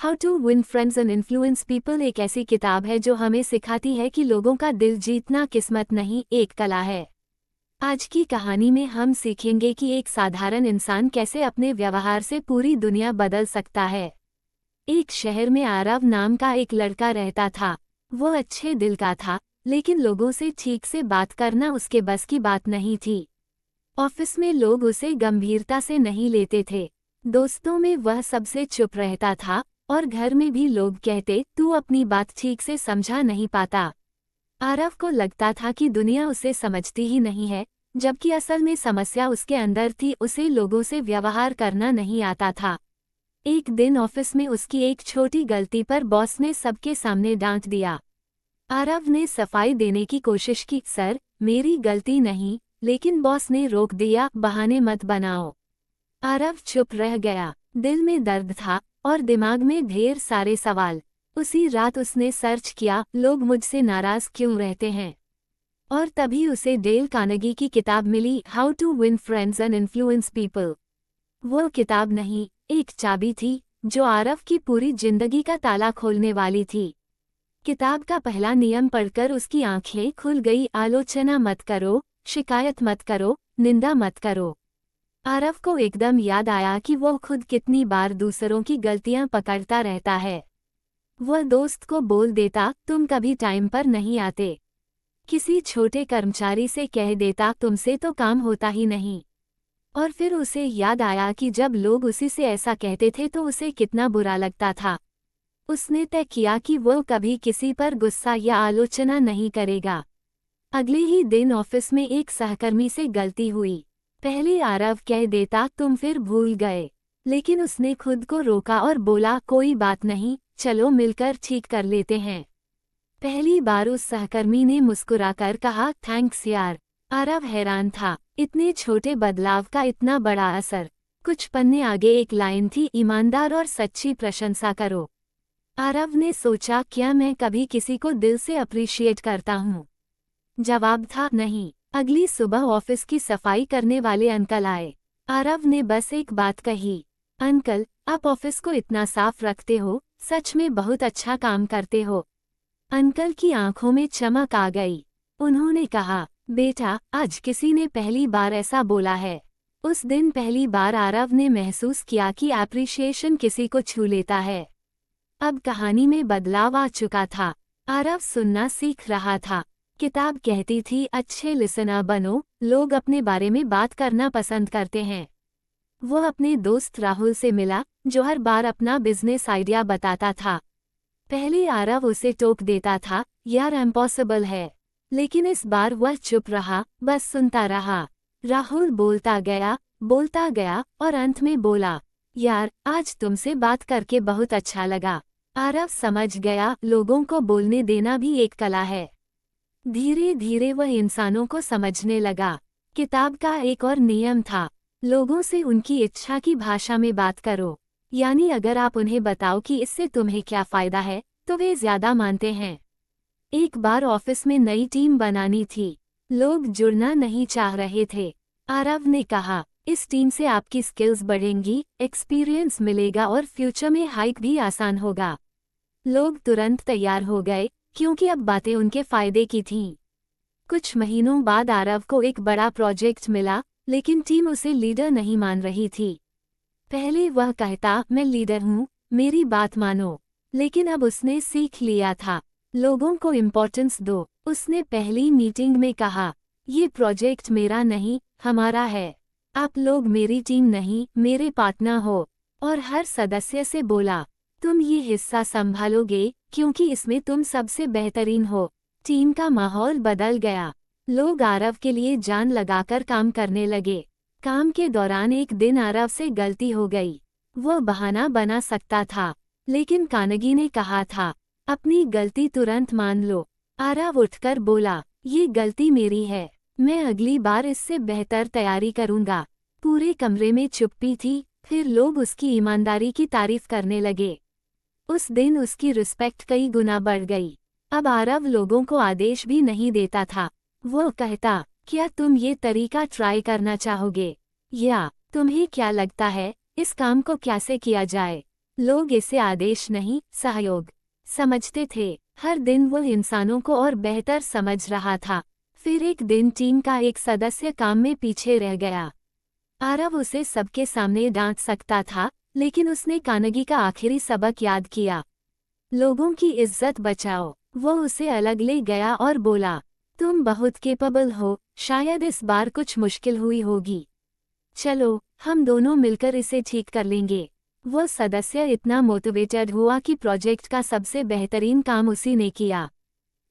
How to win friends and influence people एक ऐसी किताब है जो हमें सिखाती है कि लोगों का दिल जीतना किस्मत नहीं, एक कला है। आज की कहानी में हम सीखेंगे कि एक साधारण इंसान कैसे अपने व्यवहार से पूरी दुनिया बदल सकता है। एक शहर में आरव नाम का एक लड़का रहता था। वो अच्छे दिल का था, लेकिन लोगों से ठीक से बात करना उसके बस की बात नहीं थी। ऑफिस में लोग उसे गंभीरता से नहीं लेते थे। दोस्तों में वह सबसे चुप रहता था और घर में भी लोग कहते, तू अपनी बात ठीक से समझा नहीं पाता। आरव को लगता था कि दुनिया उसे समझती ही नहीं है, जबकि असल में समस्या उसके अंदर थी। उसे लोगों से व्यवहार करना नहीं आता था। एक दिन ऑफिस में उसकी एक छोटी गलती पर बॉस ने सबके सामने डांट दिया। आरव ने सफाई देने की कोशिश की, सर मेरी गलती नहीं, लेकिन बॉस ने रोक दिया, बहाने मत बनाओ। आरव चुप रह गया। दिल में दर्द था और दिमाग में ढेर सारे सवाल। उसी रात उसने सर्च किया, लोग मुझसे नाराज क्यों रहते हैं। और तभी उसे डेल कार्नेगी की किताब मिली, how to win friends and influence people. वो किताब नहीं, एक चाबी थी जो आरव की पूरी जिंदगी का ताला खोलने वाली थी। किताब का पहला नियम पढ़कर उसकी आंखें खुल गई, आलोचना मत करो, शिकायत मत करो, निंदा मत करो। आरव को एकदम याद आया कि वो खुद कितनी बार दूसरों की गलतियां पकड़ता रहता है। वह दोस्त को बोल देता, तुम कभी टाइम पर नहीं आते। किसी छोटे कर्मचारी से कह देता, तुमसे तो काम होता ही नहीं। और फिर उसे याद आया कि जब लोग उसी से ऐसा कहते थे तो उसे कितना बुरा लगता था। उसने तय किया कि वो कभी किसी पर गुस्सा या आलोचना नहीं करेगा। अगले ही दिन ऑफिस में एक सहकर्मी से गलती हुई। पहले आरव कह देता, तुम फिर भूल गए, लेकिन उसने खुद को रोका और बोला, कोई बात नहीं, चलो मिलकर ठीक कर लेते हैं। पहली बार उस सहकर्मी ने मुस्कुराकर कहा, थैंक्स यार। आरव हैरान था, इतने छोटे बदलाव का इतना बड़ा असर। कुछ पन्ने आगे एक लाइन थी, ईमानदार और सच्ची प्रशंसा करो। आरव ने सोचा, क्या मैं कभी किसी को दिल से अप्रिशिएट करता हूँ? जवाब था नहीं। अगली सुबह ऑफिस की सफाई करने वाले अंकल आए। आरव ने बस एक बात कही, अंकल आप ऑफिस को इतना साफ रखते हो, सच में बहुत अच्छा काम करते हो। अंकल की आंखों में चमक आ गई। उन्होंने कहा, बेटा आज किसी ने पहली बार ऐसा बोला है। उस दिन पहली बार आरव ने महसूस किया कि एप्रिशिएशन किसी को छू लेता है। अब कहानी में बदलाव आ चुका था। आरव सुनना सीख रहा था। किताब कहती थी, अच्छे लिसनर बनो, लोग अपने बारे में बात करना पसंद करते हैं। वो अपने दोस्त राहुल से मिला, जो हर बार अपना बिजनेस आइडिया बताता था। पहले आरव उसे टोक देता था, यार इम्पॉसिबल है, लेकिन इस बार वह चुप रहा, बस सुनता रहा। राहुल बोलता गया और अंत में बोला, यार आज तुमसे बात करके बहुत अच्छा लगा। आरव समझ गया, लोगों को बोलने देना भी एक कला है। धीरे धीरे वह इंसानों को समझने लगा। किताब का एक और नियम था, लोगों से उनकी इच्छा की भाषा में बात करो। यानी अगर आप उन्हें बताओ कि इससे तुम्हें क्या फायदा है, तो वे ज्यादा मानते हैं। एक बार ऑफिस में नई टीम बनानी थी। लोग जुड़ना नहीं चाह रहे थे। आरव ने कहा, इस टीम से आपकी स्किल्स बढ़ेंगी, एक्सपीरियंस मिलेगा और फ्यूचर में हाइक भी आसान होगा। लोग तुरंत तैयार हो गए, क्योंकि अब बातें उनके फायदे की थीं। कुछ महीनों बाद आरव को एक बड़ा प्रोजेक्ट मिला, लेकिन टीम उसे लीडर नहीं मान रही थी। पहले वह कहता, मैं लीडर हूँ, मेरी बात मानो। लेकिन अब उसने सीख लिया था, लोगों को इम्पोर्टेंस दो। उसने पहली मीटिंग में कहा, ये प्रोजेक्ट मेरा नहीं, हमारा है। आप लोग मेरी टीम नहीं, मेरे पार्टनर हो। और हर सदस्य से बोला, तुम ये हिस्सा संभालोगे, क्योंकि इसमें तुम सबसे बेहतरीन हो। टीम का माहौल बदल गया। लोग आरव के लिए जान लगाकर काम करने लगे। काम के दौरान एक दिन आरव से गलती हो गई। वह बहाना बना सकता था, लेकिन कार्नेगी ने कहा था, अपनी गलती तुरंत मान लो। आरव उठकर बोला, ये गलती मेरी है, मैं अगली बार इससे बेहतर तैयारी करूंगा। पूरे कमरे में चुप्पी थी, फिर लोग उसकी ईमानदारी की तारीफ करने लगे। उस दिन उसकी रिस्पेक्ट कई गुना बढ़ गई। अब आरव लोगों को आदेश भी नहीं देता था। वो कहता, क्या तुम ये तरीका ट्राई करना चाहोगे? या तुम्हें क्या लगता है, इस काम को कैसे किया जाए? लोग इसे आदेश नहीं, सहयोग समझते थे। हर दिन वो इंसानों को और बेहतर समझ रहा था। फिर एक दिन टीम का एक सदस्य काम में पीछे रह गया। आरव उसे सबके सामने डांट सकता था, लेकिन उसने कार्नेगी का आखिरी सबक याद किया। लोगों की इज्जत बचाओ। वो उसे अलग ले गया और बोला, तुम बहुत केपेबल हो, शायद इस बार कुछ मुश्किल हुई होगी। चलो, हम दोनों मिलकर इसे ठीक कर लेंगे। वो सदस्य इतना मोटिवेटेड हुआ कि प्रोजेक्ट का सबसे बेहतरीन काम उसी ने किया।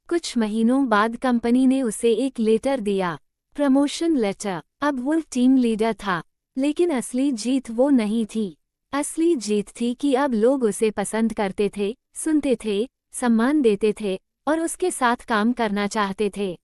कुछ महीनों बाद कंपनी ने उसे एक लेटर दिया, प्रमोशन लेटर। अब वो टीम लीडर था, लेकिन असली जीत वो नहीं थी। असली जीत थी कि अब लोग उसे पसंद करते थे, सुनते थे, सम्मान देते थे और उसके साथ काम करना चाहते थे।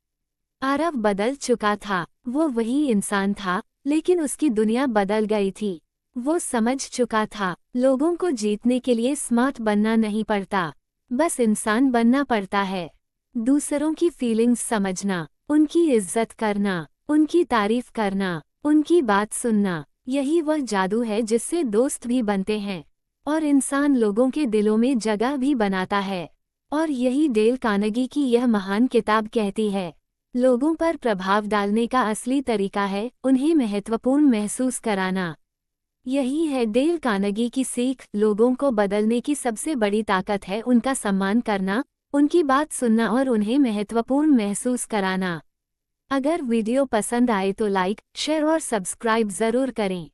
आरव बदल चुका था। वो वही इंसान था, लेकिन उसकी दुनिया बदल गई थी। वो समझ चुका था, लोगों को जीतने के लिए स्मार्ट बनना नहीं पड़ता, बस इंसान बनना पड़ता है। दूसरों की फीलिंग्स समझना, उनकी इज्जत करना, उनकी तारीफ करना, उनकी बात सुनना, यही वह जादू है जिससे दोस्त भी बनते हैं और इंसान लोगों के दिलों में जगह भी बनाता है। और यही डेल कार्नेगी की यह महान किताब कहती है, लोगों पर प्रभाव डालने का असली तरीका है उन्हें महत्वपूर्ण महसूस कराना। यही है डेल कार्नेगी की सीख। लोगों को बदलने की सबसे बड़ी ताकत है उनका सम्मान करना, उनकी बात सुनना और उन्हें महत्वपूर्ण महसूस कराना। अगर वीडियो पसंद आए तो लाइक, शेयर और सब्सक्राइब ज़रूर करें।